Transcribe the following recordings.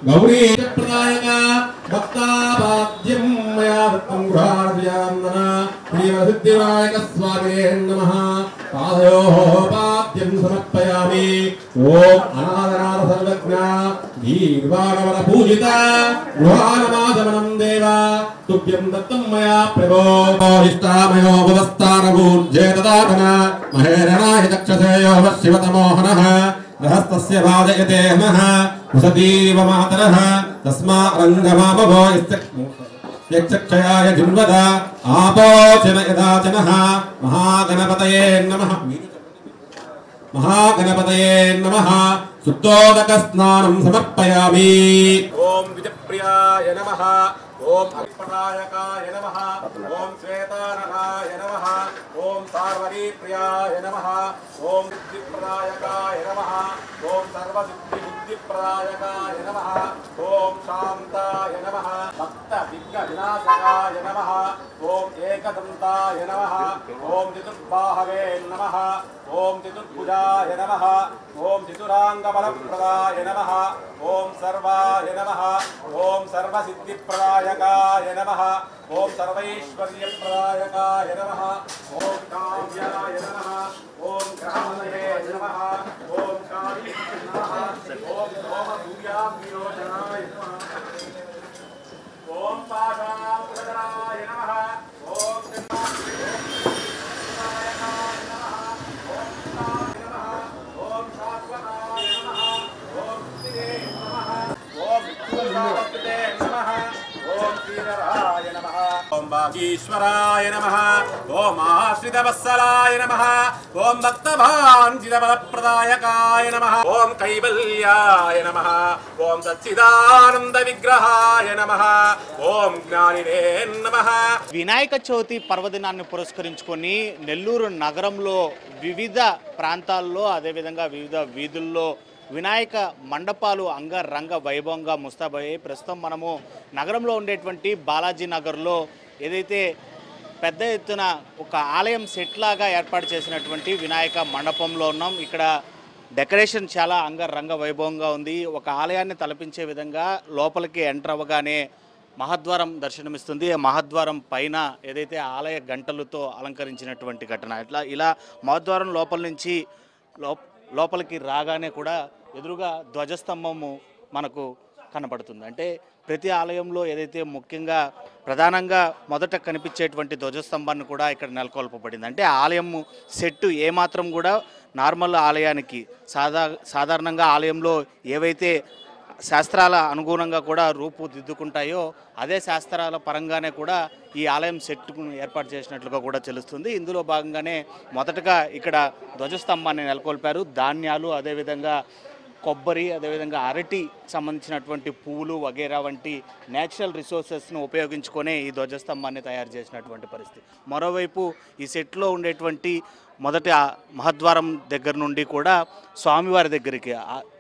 गौरी प्रदायक भक्तावाद्यं मया दत्तं गृहार्यान्दन श्रीमसिद्धिविनायक स्वामिने नमः पादयोः पाद्यं समर्पयामि ओम अनादनाद सर्वज्ञ दीर्वाणवर पूजित गृहानमादमनं देव तुभ्यं दत्तं मया प्रभो इष्टामयो भवस्तारभूर्जे तदाधन महेरणाय चक्षसे यो शिवतमोहनः रहस्तस्य भाजयते नः उसतीव मातरः तस्मा रङ्गमामभो यक्षक्षयाय जिन्वद आपोचन यदाचनः महागणपतये नमः शुद्धोदकस्नानं समर्पयामि ओम विजयप्रियाय नमः ओम अभिप्रदायकाय नमः ओम श्वेताननाय नमः ओम सार्वरीप्रियाय नमः ओम सिद्धिप्रदायकाय नमः ओम सर्वसिद्धिबुद्धिप्रदायकाय नमः ओम शान्ताय नमः भक्तविघ्नविनाशकाय नमः ओम एकदन्ताय नमः ओम चतुर्बाहवे नमः ओम चतुर्भुजाय नमः ओम चतुरांगबलप्रदाय नमः ओम सर्वाय नमः ओम सर्वसिद्धिप्रदायकाय नमः ओम सर्वैश्वर्यप्रदायकाय नमः ओम काव्याय नमः ओम ग्रहालये नमः ओम काली नमः ओम सोमसूर्याभिरोचनाय नमः ओम पाशाकुशधराय नमः ओम ईश्वराय नमः ओम आश्रितवत्सलाय नमः ओम भक्तभाञ्जितबलप्रदायकाय नमः ओम कैवल्याय नमः ओम सच्चिदानंद विग्रहाय नमः ओम ज्ञानिने नमः। వినాయక చవితి పర్వదినాన్ని పురస్కరించుకొని నెల్లూరు నగరంలో వివిధ ప్రాంతాల్లో అదేవిధంగా వివిధ వీధుల్లో వినాయక మండపాలు అంగరంగ వైభవంగా ముస్తాబయ్యాయి. ప్రస్తుతం మనము నగరంలో ఉండేటువంటి బాలాజీ నగర్లో ఏదైతే పెద్ద ఎత్తున ఒక ఆలయం సెట్ లాగా ఏర్పాటు చేసినటువంటి వినాయక మండపంలో ఉన్నాం. ఇక్కడ డెకరేషన్ చాలా అంగరంగ వైభవంగా ఉంది. ఒక ఆలయాన్ని తలపించే విధంగా లోపలికి ఎంటర్ అవ్వగానే మహద్వారం దర్శనమిస్తుంది. మహద్వారం పైన ఏదైతే ఆలయ గంటలతో అలంకరించినటువంటి ఘటన ఇలా మహద్వారం లోపల నుంచి లోపలికి రాగానే కూడా ఎదురుగా ధ్వజస్తంభము మనకు కనపడుతుంది. అంటే ప్రతి ఆలయంలో ఏదైతే ముఖ్యంగా ప్రధానంగా మొదట కనిపించేటువంటి ధ్వజస్తంభాన్ని కూడా ఇక్కడ నెలకొల్పబడింది. అంటే ఆలయం సెట్ ఏమాత్రం కూడా నార్మల్ ఆలయానికి సాధారణంగా ఆలయంలో ఏవైతే శాస్త్రాల అనుగుణంగా కూడా రూపుదిద్దుకుంటాయో అదే శాస్త్రాల పరంగానే కూడా ఈ ఆలయం సెట్ను ఏర్పాటు చేసినట్లుగా కూడా తెలుస్తుంది. ఇందులో భాగంగానే మొదటగా ఇక్కడ ధ్వజస్తంభాన్ని నెలకొల్పారు. ధాన్యాలు అదేవిధంగా కొబ్బరి అదేవిధంగా అరటి సంబంధించినటువంటి పువ్వులు వగేరా వంటి నేచురల్ రిసోర్సెస్ను ఉపయోగించుకొనే ఈ ధ్వజస్తంభాన్ని తయారు చేసినటువంటి పరిస్థితి. మరోవైపు ఈ సెట్లో ఉండేటువంటి మొదటి మహద్వారం దగ్గర నుండి కూడా స్వామివారి దగ్గరికి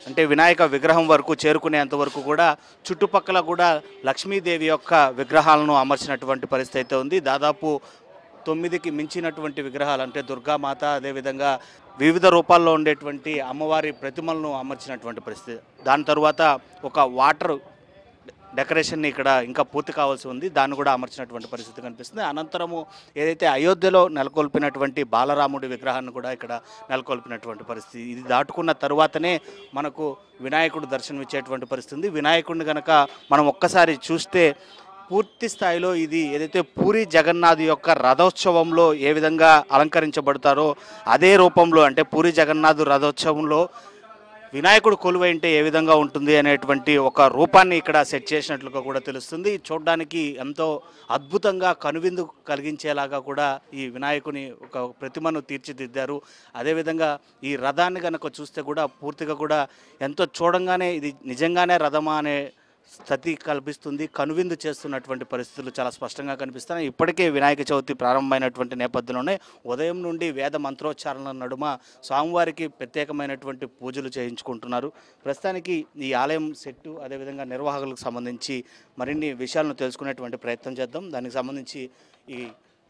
అంటే వినాయక విగ్రహం వరకు చేరుకునేంత వరకు కూడా చుట్టుపక్కల కూడా లక్ష్మీదేవి యొక్క విగ్రహాలను అమర్చినటువంటి పరిస్థితి అయితే ఉంది. దాదాపు 9కి మించినటువంటి విగ్రహాలు అంటే దుర్గామాత అదేవిధంగా వివిధ రూపాల్లో ఉండేటువంటి అమ్మవారి ప్రతిమలను అమర్చినటువంటి పరిస్థితి. దాని తర్వాత ఒక వాటర్ డెకరేషన్ని ఇక్కడ ఇంకా పూర్తి కావాల్సి ఉంది. దాన్ని కూడా అమర్చినటువంటి పరిస్థితి కనిపిస్తుంది. అనంతరము ఏదైతే అయోధ్యలో నెలకొల్పినటువంటి బాలరాముడి విగ్రహాన్ని కూడా ఇక్కడ నెలకొల్పినటువంటి పరిస్థితి. ఇది దాటుకున్న తరువాతనే మనకు వినాయకుడు దర్శనం ఇచ్చేటువంటి పరిస్థితి. వినాయకుడిని కనుక మనం ఒక్కసారి చూస్తే పూర్తి స్థాయిలో ఇది ఏదైతే పూరి జగన్నాథ్ యొక్క రథోత్సవంలో ఏ విధంగా అలంకరించబడతారో అదే రూపంలో అంటే పూరి జగన్నాథ్ రథోత్సవంలో వినాయకుడు కొలువైంటే ఏ విధంగా ఉంటుంది అనేటువంటి ఒక రూపాన్ని ఇక్కడ సెట్ చేసినట్లుగా కూడా తెలుస్తుంది. చూడడానికి ఎంతో అద్భుతంగా కనువిందు కలిగించేలాగా కూడా ఈ వినాయకుని ఒక ప్రతిమను తీర్చిదిద్దారు. అదేవిధంగా ఈ రథాన్ని కనుక చూస్తే కూడా పూర్తిగా కూడా ఎంతో చూడంగానే ఇది నిజంగానే రథమా అనే స్థితి కల్పిస్తుంది. కనువిందు చేస్తున్నటువంటి పరిస్థితులు చాలా స్పష్టంగా కనిపిస్తున్నాయి. ఇప్పటికే వినాయక చవితి ప్రారంభమైనటువంటి నేపథ్యంలోనే ఉదయం నుండి వేద మంత్రోచ్చారణల నడుమ స్వామివారికి ప్రత్యేకమైనటువంటి పూజలు చేయించుకుంటున్నారు. ప్రస్తుతానికి ఈ ఆలయం సెట్టు అదేవిధంగా నిర్వాహకులకు సంబంధించి మరిన్ని విషయాలను తెలుసుకునేటువంటి ప్రయత్నం చేద్దాం. దానికి సంబంధించి ఈ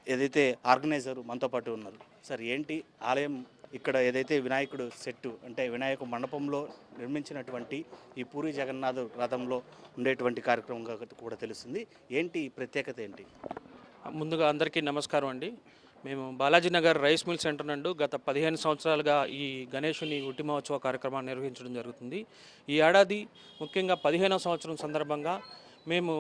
ఏదైతే ఆర్గనైజర్ మనతో పాటు ఉన్నారు. సార్ ఏంటి ఆలయం ఇక్కడ ఏదైతే వినాయకుడు సెట్టు అంటే వినాయక మండపంలో నిర్మించినటువంటి ఈ పూరి జగన్నాథ్ రథంలో ఉండేటువంటి కార్యక్రమంగా కూడా తెలుస్తుంది. ఏంటి ప్రత్యేకత ఏంటి? ముందుగా అందరికీ నమస్కారం అండి. మేము Balaji Nagar rice mill centre నందు గత 15 సంవత్సరాలుగా ఈ గణేశుని ఉట్టి మహోత్సవ కార్యక్రమాన్ని నిర్వహించడం జరుగుతుంది. ఈ ఏడాది ముఖ్యంగా 15వ సంవత్సరం సందర్భంగా మేము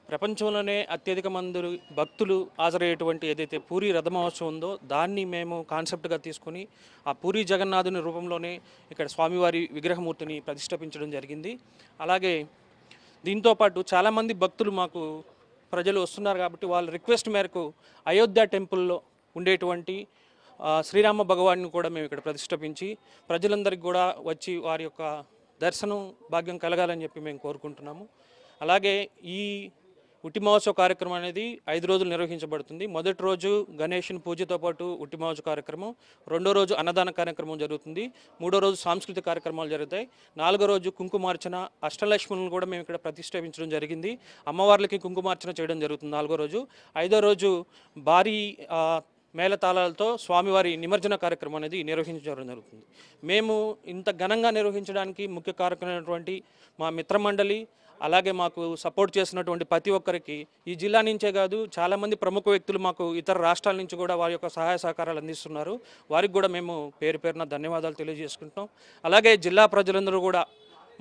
ప్రపంచంలోనే అత్యధిక మంది భక్తులు హాజరయ్యేటువంటి ఏదైతే పూరి రథ మహోత్సవం ఉందో దాన్ని మేము కాన్సెప్ట్గా తీసుకొని ఆ పూరి జగన్నాథుని రూపంలోనే ఇక్కడ స్వామివారి విగ్రహమూర్తిని ప్రతిష్ఠాపించడం జరిగింది. అలాగే దీంతోపాటు చాలామంది భక్తులు మాకు ప్రజలు వస్తున్నారు కాబట్టి వాళ్ళ రిక్వెస్ట్ మేరకు అయోధ్య టెంపుల్లో ఉండేటువంటి శ్రీరామ భగవాన్ని కూడా మేము ఇక్కడ ప్రతిష్ఠాపించి ప్రజలందరికీ కూడా వచ్చి వారి యొక్క దర్శనం భాగ్యం కలగాలని చెప్పి మేము కోరుకుంటున్నాము. అలాగే ఈ ఉట్టి మహోత్సవ కార్యక్రమం అనేది 5 రోజులు నిర్వహించబడుతుంది. మొదటి రోజు గణేషుని పూజతో పాటు ఉట్టి మహోత్సవ కార్యక్రమం, రెండో రోజు అన్నదాన కార్యక్రమం జరుగుతుంది, మూడో రోజు సాంస్కృతిక కార్యక్రమాలు జరుగుతాయి, నాలుగో రోజు కుంకుమార్చన అష్టలక్ష్ములను కూడా మేము ఇక్కడ ప్రతిష్ఠాపించడం జరిగింది. అమ్మవార్లకి కుంకుమార్చన చేయడం జరుగుతుంది నాలుగో రోజు. ఐదో రోజు భారీ మేళతాళాలతో స్వామివారి నిమజ్జన కార్యక్రమం అనేది నిర్వహించడం జరుగుతుంది. మేము ఇంత ఘనంగా నిర్వహించడానికి ముఖ్య కారకులైనటువంటి మా మిత్రమండలి, అలాగే మాకు సపోర్ట్ చేసినటువంటి ప్రతి ఒక్కరికి ఈ జిల్లా నుంచే కాదు చాలామంది ప్రముఖ వ్యక్తులు మాకు ఇతర రాష్ట్రాల నుంచి కూడా వారి యొక్క సహాయ సహకారాలు అందిస్తున్నారు. వారికి కూడా మేము పేరున ధన్యవాదాలు తెలియజేసుకుంటాం. అలాగే జిల్లా ప్రజలందరూ కూడా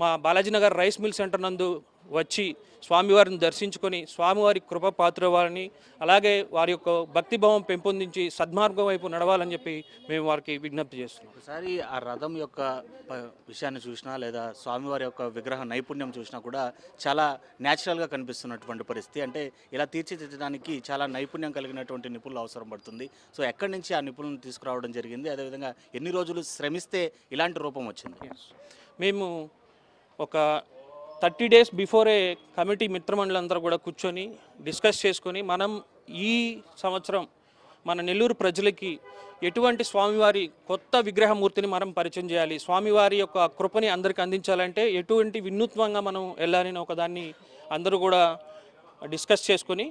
మా Balaji Nagar rice mill centre నందు వచ్చి స్వామివారిని దర్శించుకొని స్వామివారి కృప పాత్రవ్వాలని, అలాగే వారి యొక్క భక్తిభావం పెంపొందించి సద్మార్గం వైపు నడవాలని చెప్పి మేము వారికి విజ్ఞప్తి చేస్తున్నాం. ఒకసారి ఆ రథం యొక్క విషయాన్ని చూసినా లేదా స్వామివారి యొక్క విగ్రహ నైపుణ్యం చూసినా కూడా చాలా న్యాచురల్గా కనిపిస్తున్నటువంటి పరిస్థితి. అంటే ఇలా తీర్చిదిద్దడానికి చాలా నైపుణ్యం కలిగినటువంటి నిపుణులు అవసరం పడుతుంది. సో ఎక్కడి నుంచి ఆ నిపుణులను తీసుకురావడం జరిగింది, అదేవిధంగా ఎన్ని రోజులు శ్రమిస్తే ఇలాంటి రూపం వచ్చింది? మేము ఒక 30 డేస్ బిఫోరే కమిటీ మిత్రమండలందరూ కూడా కూర్చొని డిస్కస్ చేసుకొని మనం ఈ సంవత్సరం మన నెల్లూరు ప్రజలకి ఎటువంటి స్వామివారి కొత్త విగ్రహమూర్తిని మనం పరిచయం చేయాలి, స్వామివారి యొక్క కృపని అందరికీ అందించాలంటే ఎటువంటి వినూత్నంగా మనం వెళ్ళాలని ఒకదాన్ని అందరూ కూడా డిస్కస్ చేసుకొని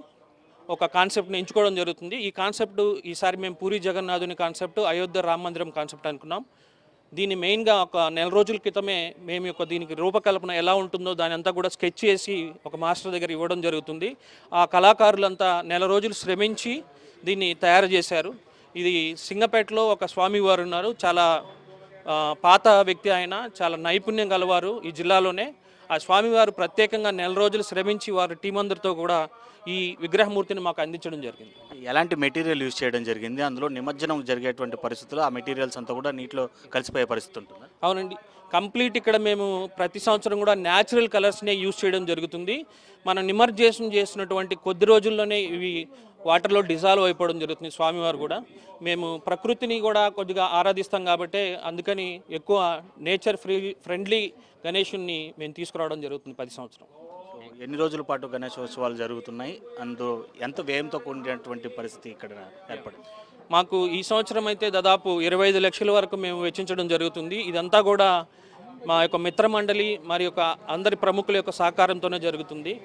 ఒక కాన్సెప్ట్ని ఎంచుకోవడం జరుగుతుంది. ఈ కాన్సెప్ట్ ఈసారి మేము పూరి జగన్నాథుని కాన్సెప్ట్, అయోధ్య రామ మందిరం కాన్సెప్ట్ అనుకున్నాం. దీన్ని మెయిన్గా ఒక 4 రోజుల క్రితమే మేము యొక్క దీనికి రూపకల్పన ఎలా ఉంటుందో దాని అంతా కూడా స్కెచ్ చేసి ఒక మాస్టర్ దగ్గర ఇవ్వడం జరుగుతుంది. ఆ కళాకారులంతా 4 రోజులు శ్రమించి దీన్ని తయారు చేశారు. ఇది సింగపేటలో ఒక స్వామివారు ఉన్నారు, చాలా పాత వ్యక్తి, ఆయన చాలా నైపుణ్యం గలవారు ఈ జిల్లాలోనే. ఆ స్వామివారు ప్రత్యేకంగా 4 రోజులు శ్రమించి వారి టీం అందరితో కూడా ఈ విగ్రహమూర్తిని మాకు అందించడం జరిగింది. ఎలాంటి మెటీరియల్ యూజ్ చేయడం జరిగింది, అందులో నిమజ్జనం జరిగేటువంటి పరిస్థితుల్లో ఆ మెటీరియల్స్ అంతా కూడా నీటిలో కలిసిపోయే పరిస్థితి ఉంటుంది? అవునండి, కంప్లీట్ ఇక్కడ మేము ప్రతి సంవత్సరం కూడా న్యాచురల్ కలర్స్నే యూజ్ చేయడం జరుగుతుంది. మనం నిమజ్జనం చేసినటువంటి కొద్ది రోజుల్లోనే ఇవి వాటర్లో డిజాల్వ్ అయిపోవడం జరుగుతుంది. స్వామివారు కూడా మేము ప్రకృతిని కూడా కొద్దిగా ఆరాధిస్తాం కాబట్టి అందుకని ఎక్కువ నేచర్ ఫ్రెండ్లీ గణేషుని మేము తీసుకురావడం జరుగుతుంది. 10 సంవత్సరం. ఎన్ని రోజుల పాటు గణేశోత్సవాలు జరుగుతున్నాయి, అందులో ఎంత వ్యయంతో కూడినటువంటి పరిస్థితి ఇక్కడ ఏర్పడింది? మాకు ఈ సంవత్సరం అయితే దాదాపు 25 లక్షల వరకు మేము వెచ్చించడం జరుగుతుంది. ఇదంతా కూడా మా యొక్క మిత్రమండలి మరి యొక్క అందరి ప్రముఖుల యొక్క సహకారంతోనే జరుగుతుంది.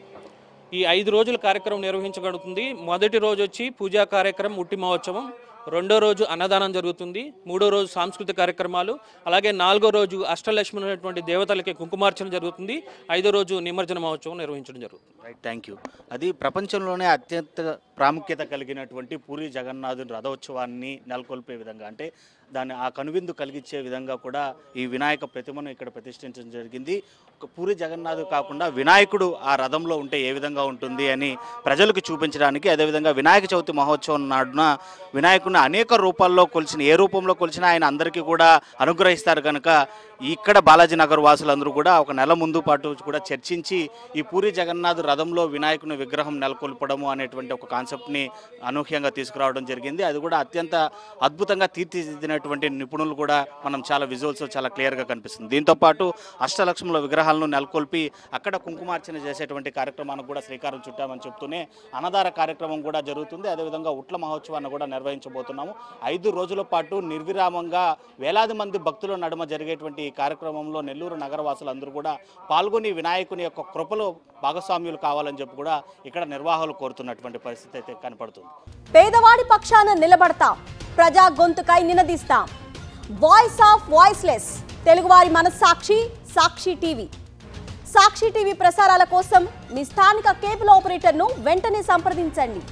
ఈ 5 రోజుల కార్యక్రమం నిర్వహించగలుగుతుంది. మొదటి రోజు వచ్చి పూజా కార్యక్రమం ఉట్టి మహోత్సవం, రెండో రోజు అన్నదానం జరుగుతుంది, మూడో రోజు సాంస్కృతిక కార్యక్రమాలు, అలాగే 4వ రోజు అష్టలక్ష్మి దేవతలకి కుంకుమార్చన జరుగుతుంది, 5వ రోజు నిమజ్జన మహోత్సవం నిర్వహించడం జరుగుతుంది. Right, thank you. అది ప్రపంచంలోనే అత్యంత ప్రాముఖ్యత కలిగినటువంటి పూరి జగన్నాథుని రథోత్సవాన్ని నెలకొల్పే విధంగా, అంటే దాన్ని ఆ కనువిందు కలిగించే విధంగా కూడా ఈ వినాయక ప్రతిమను ఇక్కడ ప్రతిష్ఠించడం జరిగింది. ఒక పూరి జగన్నాథుడు కాకుండా వినాయకుడు ఆ రథంలో ఉంటే ఏ విధంగా ఉంటుంది అని ప్రజలకు చూపించడానికి, అదేవిధంగా వినాయక చవితి మహోత్సవం నాడున వినాయకుడిని అనేక రూపాల్లో కొలిచిన, ఏ రూపంలో కొలిచినా ఆయన అందరికీ కూడా అనుగ్రహిస్తారు కనుక ఇక్కడ బాలాజీ నగర్ వాసులందరూ కూడా ఒక నెల ముందు పాటు కూడా చర్చించి ఈ పూరి జగన్నాథ్ రథంలో వినాయకుని విగ్రహం నెలకొల్పడము అనేటువంటి ఒక కాన్సెప్ట్ని అనూహ్యంగా తీసుకురావడం జరిగింది. అది కూడా అత్యంత అద్భుతంగా తీర్చిదిద్దినటువంటి నిపుణులు కూడా మనం చాలా విజువల్స్ చాలా క్లియర్గా కనిపిస్తుంది. దీంతోపాటు అష్టలక్ష్ముల విగ్రహాలను నెలకొల్పి అక్కడ కుంకుమార్చన చేసేటువంటి కార్యక్రమానికి కూడా శ్రీకారం చుట్టామని చెప్తూనే అన్నదాన కార్యక్రమం కూడా జరుగుతుంది. అదేవిధంగా ఉట్ల మహోత్సవాన్ని కూడా నిర్వహించబోతున్నాము. 5 రోజుల పాటు నిర్విరామంగా వేలాది మంది భక్తుల నడుమ జరిగేటువంటి ఈ కార్యక్రమంలో నెల్లూరు నగరవాసులందరూ కూడా పాల్గొని వినాయకుని యొక్క కృపలో భాగస్వామ్యులు కావాలని చెప్పి కూడా ఇక్కడ నిర్వాహకులు కోరుతున్నటువంటి పరిస్థితి అయితే కనపడుతుంది. పేదవాడి పక్షాన నిలబడతాం, ప్రజా గొంతుకై నినదిస్తాం. వాయిస్ ఆఫ్ వాయిస్లెస్, తెలుగువారి మనస్సాక్షి, సాక్షి టీవీ. సాక్షి టీవీ ప్రసారాల కోసం మీ స్థానిక కేబుల్ ఆపరేటర్ను వెంటనే సంప్రదించండి.